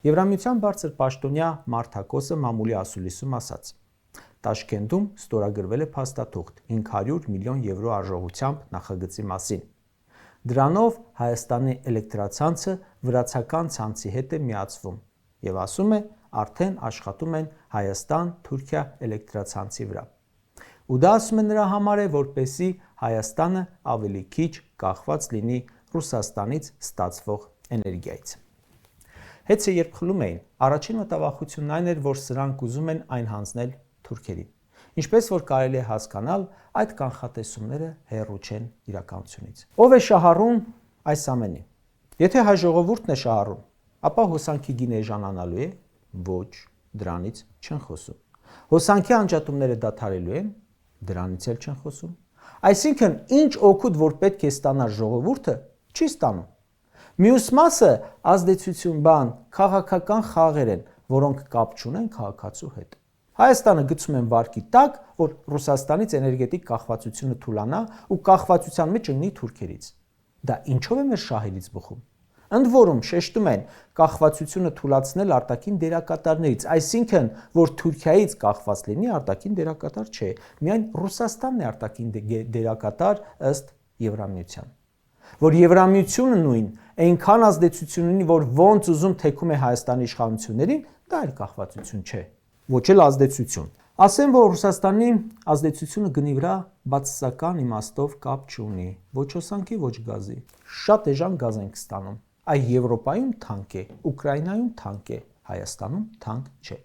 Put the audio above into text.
Եվրամիության բարձր պաշտոնյա Մարտակոսը մամուլի ասուլիսում ասաց. Տաշկենտում ստորագրվել է փաստաթուղթ 500 միլիոն եվրո արժողությամբ նախագծի մասին։ Դրանով Հայաստանի էլեկտրացանցը վրացական ցանցի հետ է միացվում եւ ասում է, արդեն աշխատում են Հայաստան-Թուրքիա էլեկտրացանցի վրա։ Ու դա ասում է նրա համար է, որպեսզի Հայաստանը ավելի քիչ կախված լինի Ռուսաստանից ստացվող էներգիայից։ Հետը երբ խլում էին, առաջին մտավախությունն այն էր, որ սրանք ուզում են այն հանձնել թուրքերին։ Ինչպես որ կարելի է հասկանալ, այդ կանխատեսումները հեռու չեն իրականությունից։ Ով է շահառուն այս ամենին։ Եթե հայ ժողովուրդն է շահառուն, ապա հոսանքի գինը էժանանալու է։ Ոչ, դրանից չեն խոսում։ Հոսանքի անջատումները դադարելու են, դրանից էլ չեն խոսում։ Այսինքն, ինչ օգուտ որ պետք է ստանա ժողովուրդը, չի ստանում։ Մյուս մասը ազդեցություն բան քաղաքական խաղեր են, որոնք կապ չունեն քաղաքացու հետ։ Հայաստանը գցում են վարկի տակ, որ Ռուսաստանից էներգետիկ կախվածությունը թուլանա ու կախվածության մեջ ընկնի թուրքերից։ Դա ինչով է մեր շահերից բխում։ Ընդ որում շեշտում են կախվածությունը թուլացնել արտաքին դերակատարներից, այսինքն, որ Թուրքիայից կախված լինի արտաքին դերակատար չէ, միայն Ռուսաստանն է արտաքին դերակատար ըստ Եվրամիության։ Որ Եվրամիությունը նույն այնքան ազդեցություն ունի, որ ոնց ուզում թեքում է Հայաստանի իշխանություններին, դա էլ կախվածություն չէ, ոչ էլ ազդեցություն։ Ասեմ, որ Ռուսաստանի ազդեցությունը գնի վրա բացասական իմաստով կապ չունի, ոչ հոսանքի, ոչ գազի։ Շատ էժան գազ ենք ստանում։ Այ Եվրոպայում թանկ է, Ուկրաինայում թանկ է, Հայաստանում թանկ չէ։